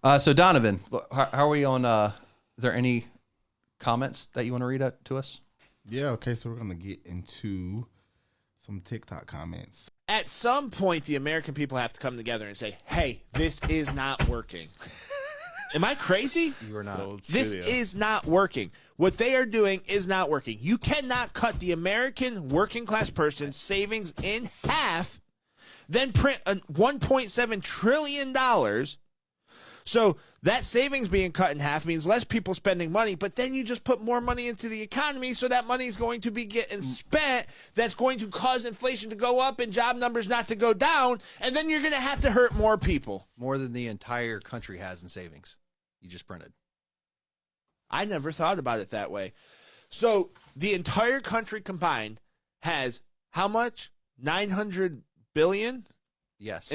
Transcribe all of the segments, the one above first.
So Donovan, how are we on? Is there any comments that you want to read out to us? Yeah. Okay. So we're gonna get into some TikTok comments. At some point, the American people have to come together and say, "Hey, this is not working." Am I crazy? You are not. This is not working. What they are doing is not working. You cannot cut the American working class person's savings in half, then print $1.7 trillion. So that savings being cut in half means less people spending money, but then you just put more money into the economy, so that money is going to be getting spent. That's going to cause inflation to go up and job numbers not to go down, and then you're going to have to hurt more people. More than the entire country has in savings. You just printed. I never thought about it that way. So the entire country combined has how much? 900 billion? Yes.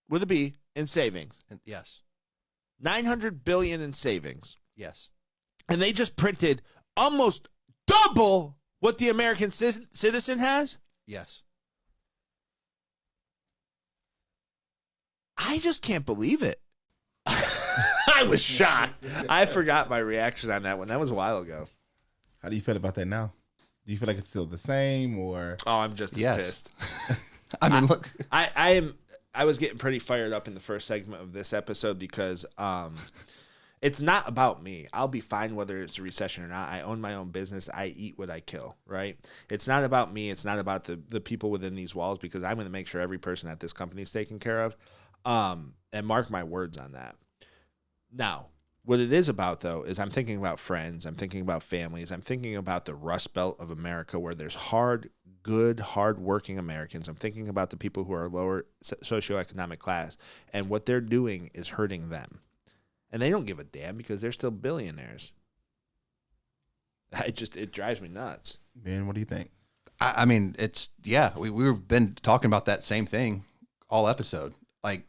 With a B in savings. Yes. 900 billion in savings. Yes. And they just printed almost double what the American citizen has? Yes. I just can't believe it. I was shocked. I forgot my reaction on that one. That was a while ago. How do you feel about that now? Do you feel like it's still the same, or? Oh, I'm just as pissed. I mean, look. I was getting pretty fired up in the first segment of this episode because it's not about me. I'll be fine whether it's a recession or not. I own my own business. I eat what I kill, right? It's not about me. It's not about the people within these walls, because I'm going to make sure every person at this company is taken care of. And mark my words on that. Now, what it is about, though, is I'm thinking about friends. I'm thinking about families. I'm thinking about the Rust Belt of America, where there's good, hard-working Americans. I'm thinking about the people who are lower socioeconomic class, and what they're doing is hurting them. And they don't give a damn because they're still billionaires. It drives me nuts. Ben, what do you think? I mean, we've been talking about that same thing all episode. Like,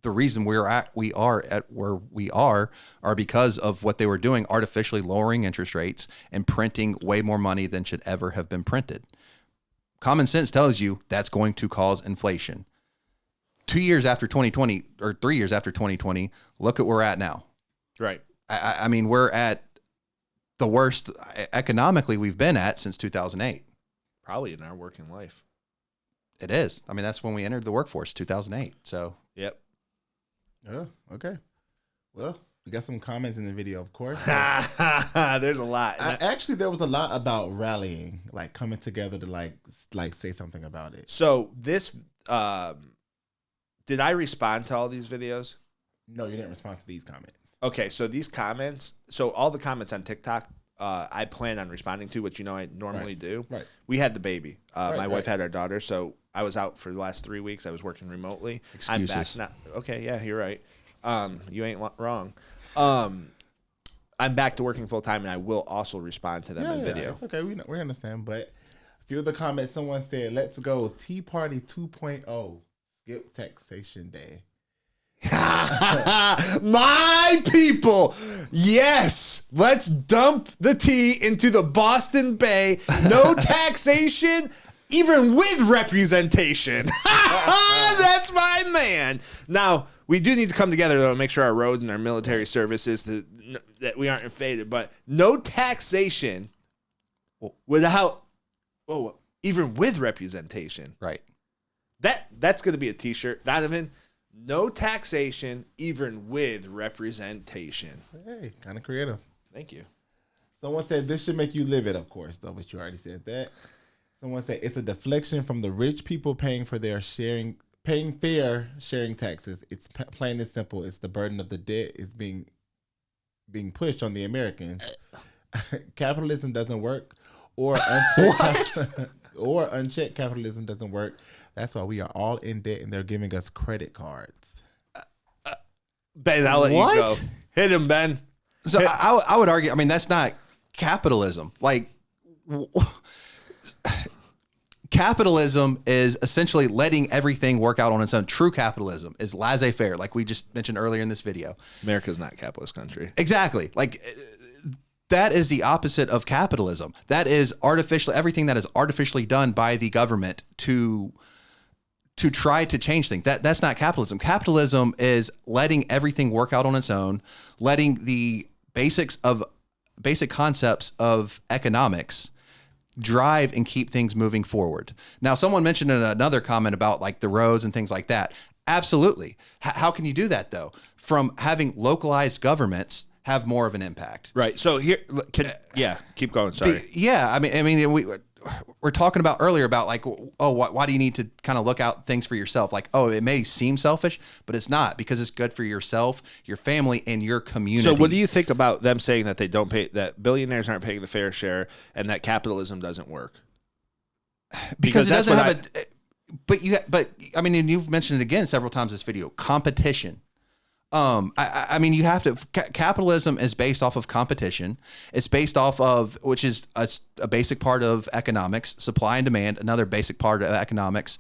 the reason we are at where we are because of what they were doing, artificially lowering interest rates and printing way more money than should ever have been printed. Common sense tells you that's going to cause inflation. 2 years after 2020, or 3 years after 2020, look at where we're at now. Right. I mean, we're at the worst economically we've been at since 2008. Probably in our working life. It is. I mean, that's when we entered the workforce, 2008. So. Yep. Oh, okay. Well, we got some comments in the video, of course. There's a lot. Actually, there was a lot about rallying, like coming together to like say something about it. So this, did I respond to all these videos? No, you didn't respond to these comments. Okay, so these comments, so all the comments on TikTok, I plan on responding to, which I normally do. Right. We had the baby. My wife had our daughter, so I was out for the last 3 weeks. I was working remotely. Excuses. I'm back now. Okay, yeah, you're right. You ain't wrong. I'm back to working full time, and I will also respond to them in video. It's okay. We understand. But a few of the comments, someone said, "Let's go Tea Party 2.0. Skip taxation day." My people, yes, let's dump the tea into the Boston Bay. No taxation, even with representation. That's my man. Now, we do need to come together, though, and make sure our roads and our military services that we aren't invaded. But no taxation without, even with representation. Right. That's going to be a T-shirt, Donovan. No taxation, even with representation. Hey, kind of creative. Thank you. Someone said this should make you live it, of course, though, but you already said that. Someone said it's a deflection from the rich people paying fair sharing taxes. It's plain and simple. It's the burden of the debt is being pushed on the Americans. Capitalism doesn't work, or unchecked capitalism doesn't work. That's why we are all in debt, and they're giving us credit cards. Ben, I'll let you go. Hit him, Ben. So I would argue, I mean, that's not capitalism. Like, capitalism is essentially letting everything work out on its own. True capitalism is laissez-faire, like we just mentioned earlier in this video. America's not a capitalist country. Exactly. Like, that is the opposite of capitalism. That is everything that is artificially done by the government to to try to change things. That's not capitalism. Capitalism is letting everything work out on its own, letting the basic concepts of economics drive and keep things moving forward. Now, someone mentioned in another comment about like the roads and things like that. Absolutely. How can you do that though? From having localized governments have more of an impact. Right. So here, keep going. Sorry. Yeah. I mean, we're talking about earlier about like, oh, why do you need to kind of look out things for yourself? Like, oh, it may seem selfish, but it's not, because it's good for yourself, your family, and your community. So what do you think about them saying that they don't pay, that billionaires aren't paying the fair share and that capitalism doesn't work? Because it doesn't have but I mean, and you've mentioned it again several times in this video, competition. I mean, you have to, capitalism is based off of competition. It's based off of, which is a basic part of economics, supply and demand, another basic part of economics.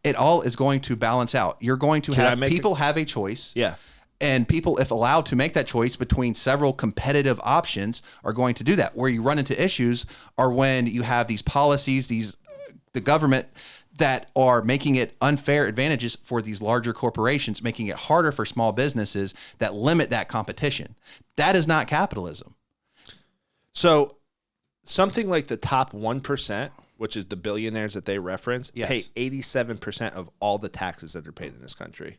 It all is going to balance out. You're going to have people have a choice. Yeah. And people, if allowed to make that choice between several competitive options, are going to do that. Where you run into issues are when you have these policies, the government that are making it unfair advantages for these larger corporations, making it harder for small businesses that limit that competition. That is not capitalism. So something like the top 1%, which is the billionaires that they reference, pay 87% of all the taxes that are paid in this country.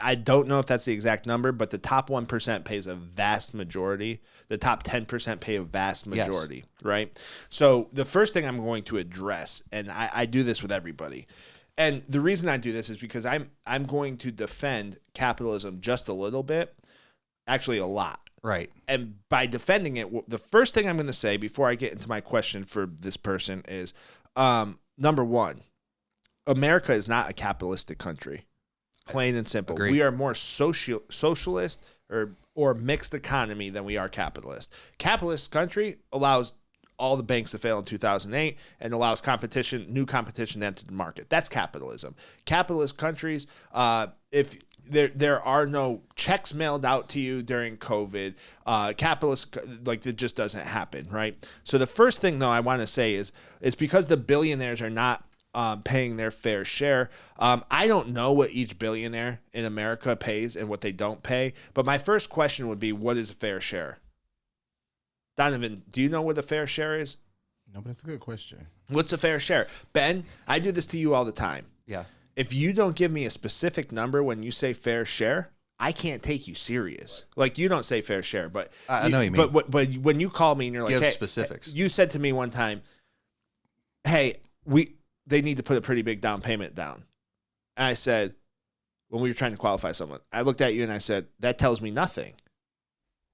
I don't know if that's the exact number, but the top 1% pays a vast majority. The top 10% pay a vast majority, right? So the first thing I'm going to address, and I do this with everybody, and the reason I do this is because I'm going to defend capitalism just a little bit, actually a lot. Right. And by defending it, the first thing I'm going to say before I get into my question for this person is, number one, America is not a capitalistic country. Plain and simple. Agreed. We are more socialist or mixed economy than we are capitalist. Capitalist country allows all the banks to fail in 2008 and allows new competition to enter the market. That's capitalism. Capitalist countries, if there are no checks mailed out to you during COVID, capitalist, like, it just doesn't happen, right? So the first thing, though, I want to say is it's because the billionaires are not paying their fair share. I don't know what each billionaire in America pays and what they don't pay, but my first question would be, what is a fair share? Donovan, do you know what a fair share is? No, but it's a good question. What's a fair share? Ben, I do this to you all the time. Yeah. If you don't give me a specific number when you say fair share, I can't take you serious. Like, you don't say fair share, but I know you mean. But when you call me and you're like, Give hey, specifics. You said to me one time, hey, they need to put a pretty big down payment down. And I said, when we were trying to qualify someone, I looked at you and I said, that tells me nothing.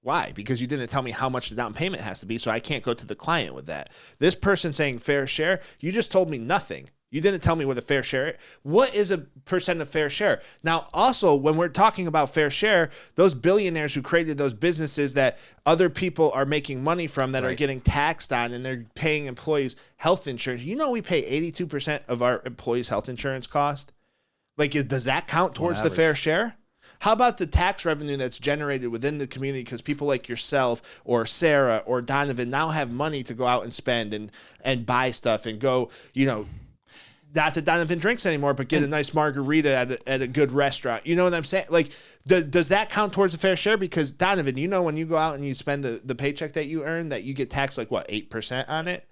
Why? Because you didn't tell me how much the down payment has to be, so I can't go to the client with that. This person saying fair share, you just told me nothing. You didn't tell me what a fair share is. What is a percent of fair share? Now, also, when we're talking about fair share, those billionaires who created those businesses that other people are making money from that are getting taxed on, and they're paying employees health insurance. You know, we pay 82% of our employees' health insurance cost. Like, does that count towards the fair share? How about the tax revenue that's generated within the community because people like yourself or Sarah or Donovan now have money to go out and spend and buy stuff and go, not that Donovan drinks anymore, but get a nice margarita at a good restaurant. You know what I'm saying? Like, does that count towards a fair share? Because Donovan, when you go out and you spend the paycheck that you earn, that you get taxed like what, 8% on it?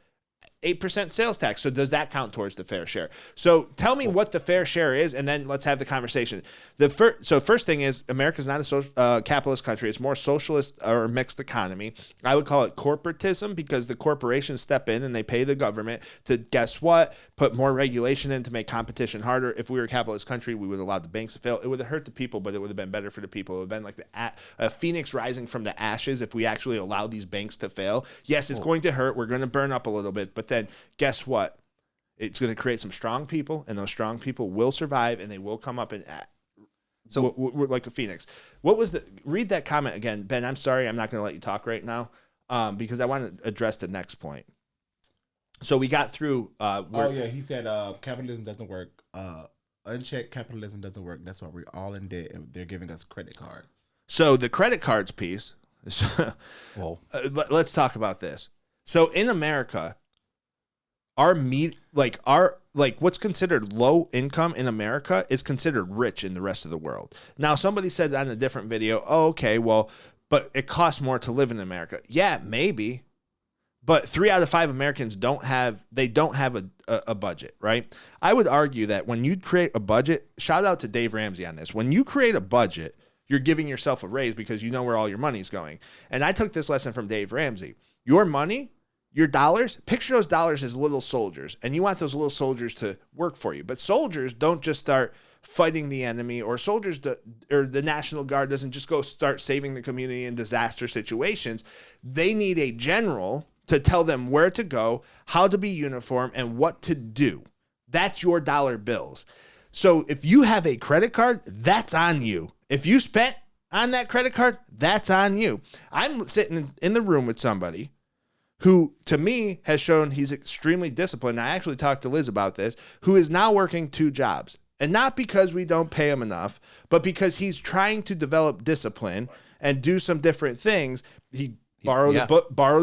8% sales tax. So does that count towards the fair share? So tell me what the fair share is, and then let's have the conversation. First thing is, America's not a capitalist country. It's more socialist or mixed economy. I would call it corporatism because the corporations step in and they pay the government to, guess what, put more regulation in to make competition harder. If we were a capitalist country, we would have allowed the banks to fail. It would have hurt the people, but it would have been better for the people. It would have been like a phoenix rising from the ashes if we actually allowed these banks to fail. Yes, it's going to hurt. We're going to burn up a little bit, but then guess what? It's going to create some strong people, and those strong people will survive, and they will come up and so we're like a phoenix. Read that comment again, Ben. I'm sorry, I'm not going to let you talk right now because I want to address the next point. So we got through. He said capitalism doesn't work. Unchecked capitalism doesn't work. That's why we're all in debt, and they're giving us credit cards. So the credit cards piece. Let's talk about this. So in America, what's considered low income in America is considered rich in the rest of the world. Now, somebody said on a different video, oh, okay, well, but it costs more to live in America. Yeah, maybe. But 3 out of 5 Americans don't have a budget, right? I would argue that when you create a budget, shout out to Dave Ramsey on this. When you create a budget, you're giving yourself a raise because you know where all your money's going. And I took this lesson from Dave Ramsey. Your money, your dollars, picture those dollars as little soldiers, and you want those little soldiers to work for you. But soldiers don't just start fighting the enemy, or the National Guard doesn't just go start saving the community in disaster situations. They need a general to tell them where to go, how to be uniform, and what to do. That's your dollar bills. So if you have a credit card, that's on you. If you spent on that credit card, that's on you. I'm sitting in the room with somebody who, to me, has shown he's extremely disciplined. I actually talked to Liz about this, who is now working 2 jobs. And not because we don't pay him enough, but because he's trying to develop discipline and do some different things. He borrowed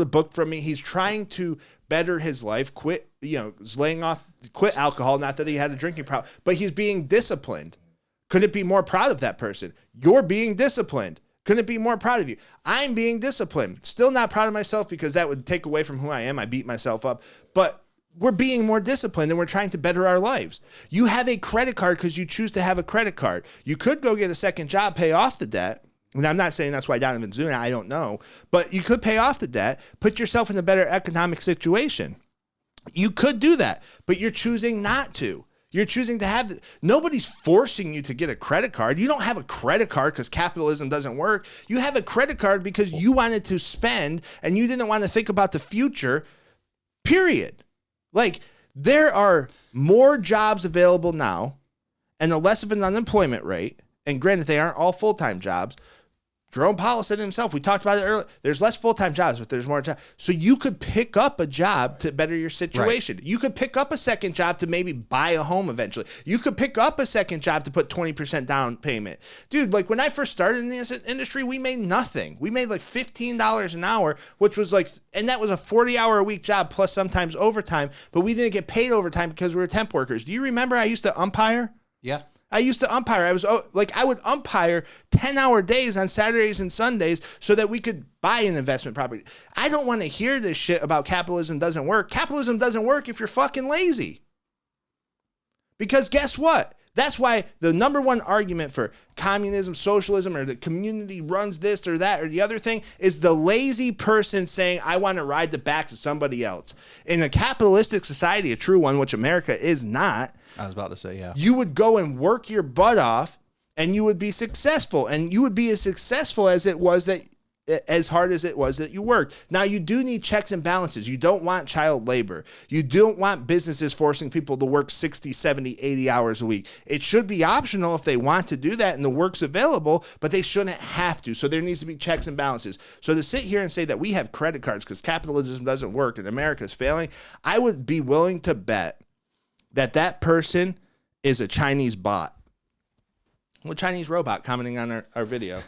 a book from me. He's trying to better his life, quit alcohol. Not that he had a drinking problem, but he's being disciplined. Couldn't be more proud of that person. You're being disciplined. Couldn't be more proud of you. I'm being disciplined. Still not proud of myself because that would take away from who I am. I beat myself up, but we're being more disciplined and we're trying to better our lives. You have a credit card because you choose to have a credit card. You could go get a second job, pay off the debt. And I'm not saying that's why Donovan's doing it. I don't know. But you could pay off the debt, put yourself in a better economic situation. You could do that, but you're choosing not to. You're choosing to have, nobody's forcing you to get a credit card. You don't have a credit card because capitalism doesn't work. You have a credit card because you wanted to spend and you didn't want to think about the future, period. Like, there are more jobs available now and a less of an unemployment rate. And granted, they aren't all full-time jobs. Jerome Powell said it himself. We talked about it earlier. There's less full-time jobs, but there's more jobs. So you could pick up a job to better your situation. Right. You could pick up a second job to maybe buy a home eventually. You could pick up a second job to put 20% down payment. Dude, like when I first started in this industry, we made nothing. We made like $15 an hour, which was like, and that was a 40-hour-a-week job plus sometimes overtime, but we didn't get paid overtime because we were temp workers. Do you remember I used to umpire? Yeah. I used to umpire. I would umpire 10-hour days on Saturdays and Sundays so that we could buy an investment property. I don't want to hear this shit about capitalism doesn't work. Capitalism doesn't work if you're fucking lazy. Because guess what? That's why the number one argument for communism, socialism, or the community runs this or that or the other thing is the lazy person saying, I want to ride the backs of somebody else. In a capitalistic society, a true one, which America is not, I was about to say, yeah, you would go and work your butt off and you would be successful, and you would be as successful as hard as it was that you worked. Now, you do need checks and balances. You don't want child labor. You don't want businesses forcing people to work 60, 70, 80 hours a week. It should be optional if they want to do that and the work's available, but they shouldn't have to. So there needs to be checks and balances. So to sit here and say that we have credit cards because capitalism doesn't work and America's failing, I would be willing to bet that person is a Chinese bot. Well, Chinese robot commenting on our video.